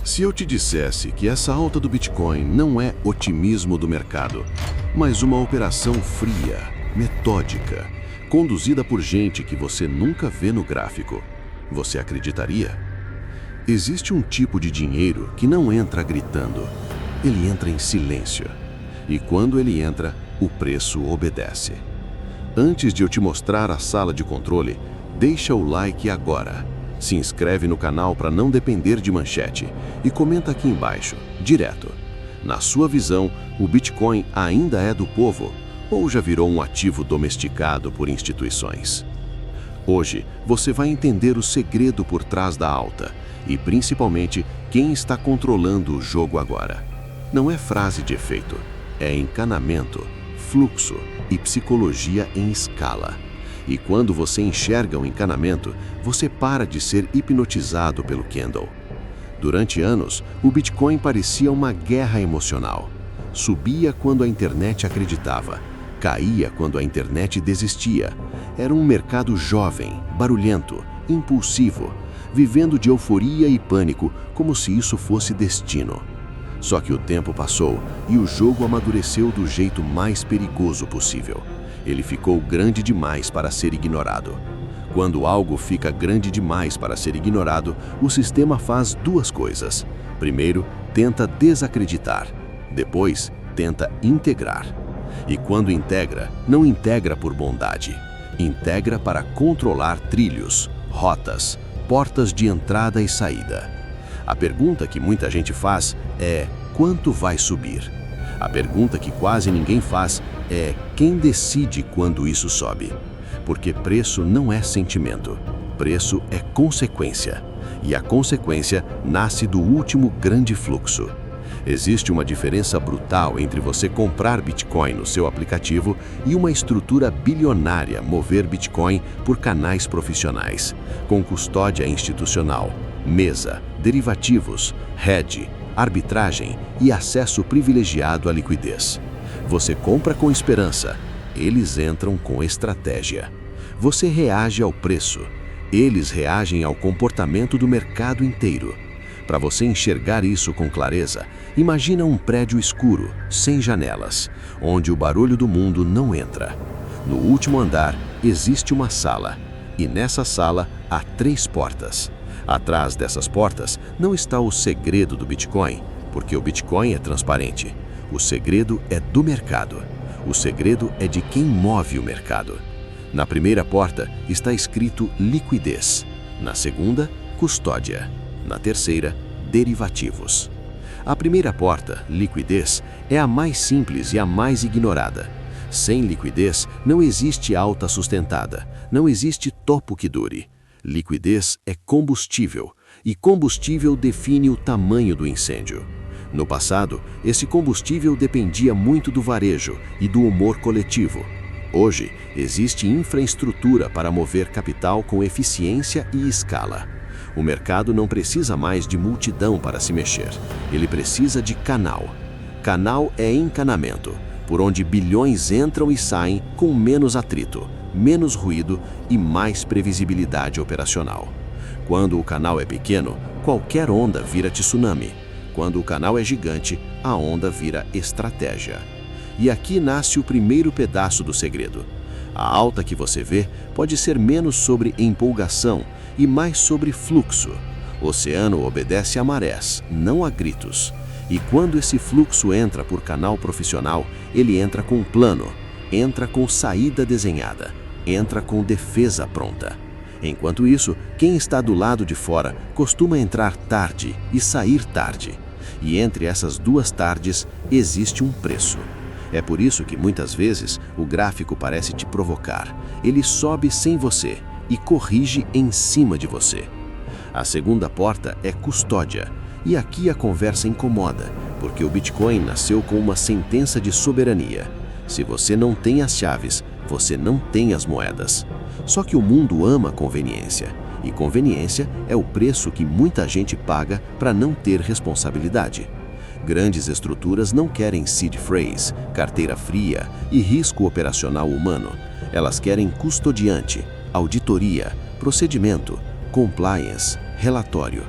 Se eu te dissesse que essa alta do Bitcoin não é otimismo do mercado, mas uma operação fria, metódica, conduzida por gente que você nunca vê no gráfico, você acreditaria? Existe um tipo de dinheiro que não entra gritando, ele entra em silêncio. E quando ele entra, o preço obedece. Antes de eu te mostrar a sala de controle, deixa o like agora. Se inscreve no canal para não depender de manchete e comenta aqui embaixo, direto. Na sua visão, o Bitcoin ainda é do povo ou já virou um ativo domesticado por instituições? Hoje, você vai entender o segredo por trás da alta e, principalmente, quem está controlando o jogo agora. Não é frase de efeito, é encanamento, fluxo e psicologia em escala. E quando você enxerga o encanamento, você para de ser hipnotizado pelo candle. Durante anos, o Bitcoin parecia uma guerra emocional. Subia quando a internet acreditava, caía quando a internet desistia. Era um mercado jovem, barulhento, impulsivo, vivendo de euforia e pânico como se isso fosse destino. Só que o tempo passou e o jogo amadureceu do jeito mais perigoso possível. Ele ficou grande demais para ser ignorado. Quando algo fica grande demais para ser ignorado, o sistema faz duas coisas. Primeiro, tenta desacreditar. Depois, tenta integrar. E quando integra, não integra por bondade. Integra para controlar trilhos, rotas, portas de entrada e saída. A pergunta que muita gente faz é: quanto vai subir? A pergunta que quase ninguém faz é: quem decide quando isso sobe? Porque preço não é sentimento, preço é consequência. E a consequência nasce do último grande fluxo. Existe uma diferença brutal entre você comprar Bitcoin no seu aplicativo e uma estrutura bilionária mover Bitcoin por canais profissionais, com custódia institucional, mesa, derivativos, hedge, arbitragem e acesso privilegiado à liquidez. Você compra com esperança, eles entram com estratégia. Você reage ao preço, eles reagem ao comportamento do mercado inteiro. Para você enxergar isso com clareza, imagina um prédio escuro, sem janelas, onde o barulho do mundo não entra. No último andar, existe uma sala, e nessa sala há 3 portas. Atrás dessas portas não está o segredo do Bitcoin, porque o Bitcoin é transparente. O segredo é do mercado. O segredo é de quem move o mercado. Na primeira porta está escrito liquidez. Na segunda, custódia. Na terceira, derivativos. A primeira porta, liquidez, é a mais simples e a mais ignorada. Sem liquidez, não existe alta sustentada, não existe topo que dure. Liquidez é combustível, e combustível define o tamanho do incêndio. No passado, esse combustível dependia muito do varejo e do humor coletivo. Hoje, existe infraestrutura para mover capital com eficiência e escala. O mercado não precisa mais de multidão para se mexer, ele precisa de canal. Canal é encanamento, por onde bilhões entram e saem com menos atrito, menos ruído e mais previsibilidade operacional. Quando o canal é pequeno, qualquer onda vira tsunami. Quando o canal é gigante, a onda vira estratégia. E aqui nasce o primeiro pedaço do segredo. A alta que você vê pode ser menos sobre empolgação e mais sobre fluxo. O oceano obedece a marés, não a gritos. E quando esse fluxo entra por canal profissional, ele entra com plano, entra com saída desenhada, entra com defesa pronta. Enquanto isso, quem está do lado de fora costuma entrar tarde e sair tarde. E entre essas duas tardes existe um preço. É por isso que muitas vezes o gráfico parece te provocar. Ele sobe sem você e corrige em cima de você. A segunda porta é custódia. E aqui a conversa incomoda, porque o Bitcoin nasceu com uma sentença de soberania. Se você não tem as chaves, você não tem as moedas. Só que o mundo ama conveniência, e conveniência é o preço que muita gente paga para não ter responsabilidade. Grandes estruturas não querem seed phrase, carteira fria e risco operacional humano. Elas querem custodiante, auditoria, procedimento, compliance, relatório.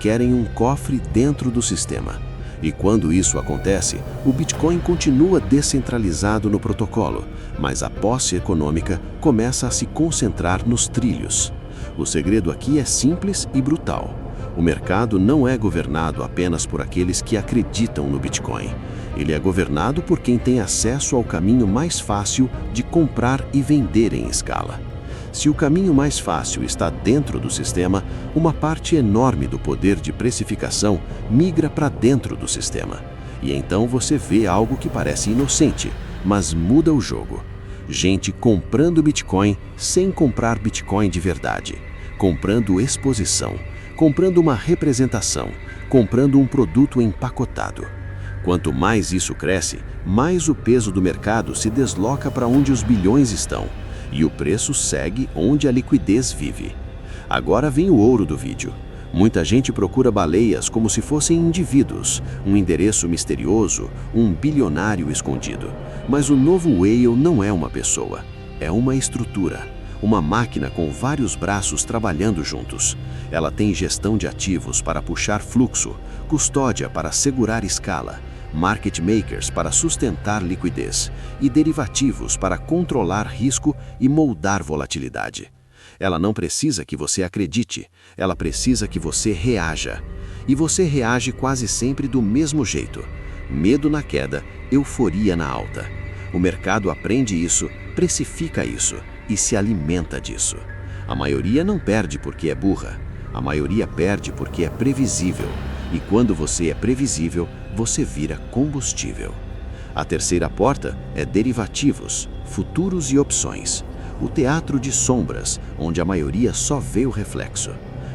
querem um cofre dentro do sistema. E quando isso acontece, o Bitcoin continua descentralizado no protocolo, mas a posse econômica começa a se concentrar nos trilhos. O segredo aqui é simples e brutal. O mercado não é governado apenas por aqueles que acreditam no Bitcoin. Ele é governado por quem tem acesso ao caminho mais fácil de comprar e vender em escala. Se o caminho mais fácil está dentro do sistema, uma parte enorme do poder de precificação migra para dentro do sistema. E então você vê algo que parece inocente, mas muda o jogo. Gente comprando Bitcoin sem comprar Bitcoin de verdade, comprando exposição, comprando uma representação, comprando um produto empacotado. Quanto mais isso cresce, mais o peso do mercado se desloca para onde os bilhões estão. E o preço segue onde a liquidez vive. Agora vem o ouro do vídeo. Muita gente procura baleias como se fossem indivíduos, um endereço misterioso, um bilionário escondido. Mas o novo whale não é uma pessoa, é uma estrutura, uma máquina com vários braços trabalhando juntos. Ela tem gestão de ativos para puxar fluxo, custódia para segurar escala, market makers para sustentar liquidez e derivativos para controlar risco e moldar volatilidade. Ela não precisa que você acredite, ela precisa que você reaja. E você reage quase sempre do mesmo jeito. Medo na queda, euforia na alta. O mercado aprende isso, precifica isso e se alimenta disso. A maioria não perde porque é burra, a maioria perde porque é previsível. E quando você é previsível, você vira combustível. A terceira porta é derivativos, futuros e opções. O teatro de sombras, onde a maioria só vê o reflexo.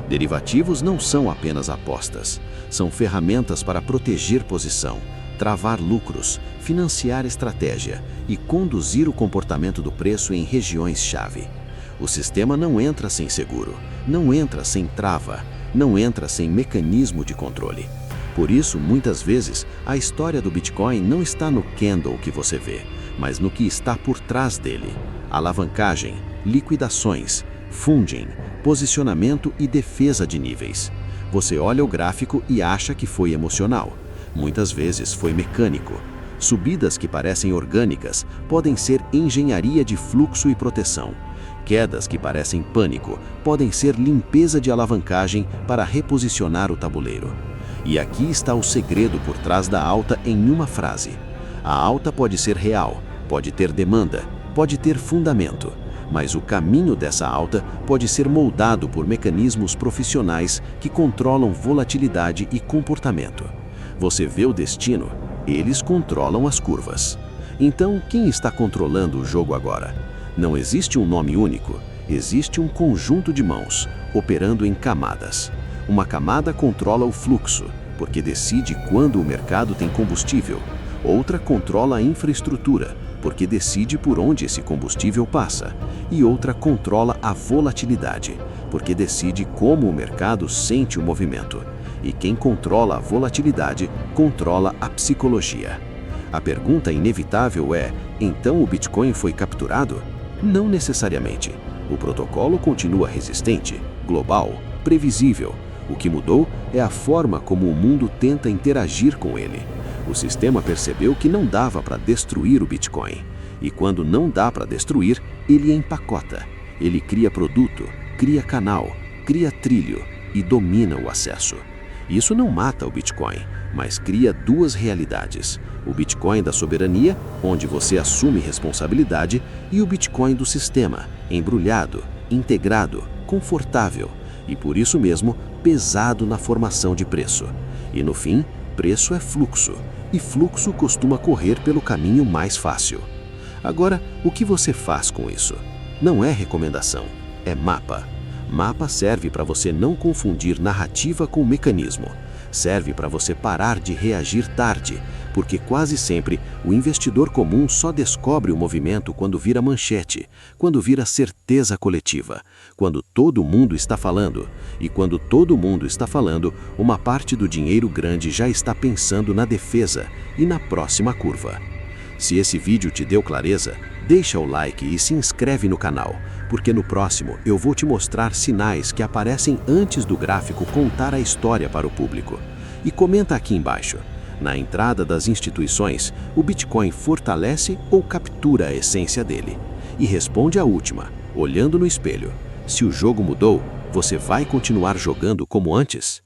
Derivativos não são apenas apostas. São ferramentas para proteger posição, travar lucros, financiar estratégia e conduzir o comportamento do preço em regiões-chave. O sistema não entra sem seguro, não entra sem trava, não entra sem mecanismo de controle. Por isso, muitas vezes, a história do Bitcoin não está no candle que você vê, mas no que está por trás dele. Alavancagem, liquidações, funding, posicionamento e defesa de níveis. Você olha o gráfico e acha que foi emocional. Muitas vezes foi mecânico. Subidas que parecem orgânicas podem ser engenharia de fluxo e proteção. Quedas que parecem pânico podem ser limpeza de alavancagem para reposicionar o tabuleiro. E aqui está o segredo por trás da alta em uma frase. A alta pode ser real, pode ter demanda, pode ter fundamento, mas o caminho dessa alta pode ser moldado por mecanismos profissionais que controlam volatilidade e comportamento. Você vê o destino, eles controlam as curvas. Então, quem está controlando o jogo agora? Não existe um nome único, existe um conjunto de mãos, operando em camadas. Uma camada controla o fluxo, porque decide quando o mercado tem combustível. Outra controla a infraestrutura, porque decide por onde esse combustível passa. E outra controla a volatilidade, porque decide como o mercado sente o movimento. E quem controla a volatilidade, controla a psicologia. A pergunta inevitável é, então o Bitcoin foi capturado? Não necessariamente. O protocolo continua resistente, global, previsível. O que mudou é a forma como o mundo tenta interagir com ele. O sistema percebeu que não dava para destruir o Bitcoin. E quando não dá para destruir, ele empacota. Ele cria produto, cria canal, cria trilho e domina o acesso. Isso não mata o Bitcoin, mas cria duas realidades. O Bitcoin da soberania, onde você assume responsabilidade, e o Bitcoin do sistema, embrulhado, integrado, confortável e, por isso mesmo, pesado na formação de preço. E no fim, preço é fluxo, e fluxo costuma correr pelo caminho mais fácil. Agora, o que você faz com isso? Não é recomendação, é mapa. Mapa serve para você não confundir narrativa com mecanismo. Serve para você parar de reagir tarde, porque quase sempre o investidor comum só descobre o movimento quando vira manchete, quando vira certeza coletiva, quando todo mundo está falando. E quando todo mundo está falando, uma parte do dinheiro grande já está pensando na defesa e na próxima curva. Se esse vídeo te deu clareza, Deixa o like e se inscreve no canal, porque no próximo eu vou te mostrar sinais que aparecem antes do gráfico contar a história para o público. E comenta aqui embaixo. Na entrada das instituições, o Bitcoin fortalece ou captura a essência dele? E responde a última, olhando no espelho. Se o jogo mudou, você vai continuar jogando como antes?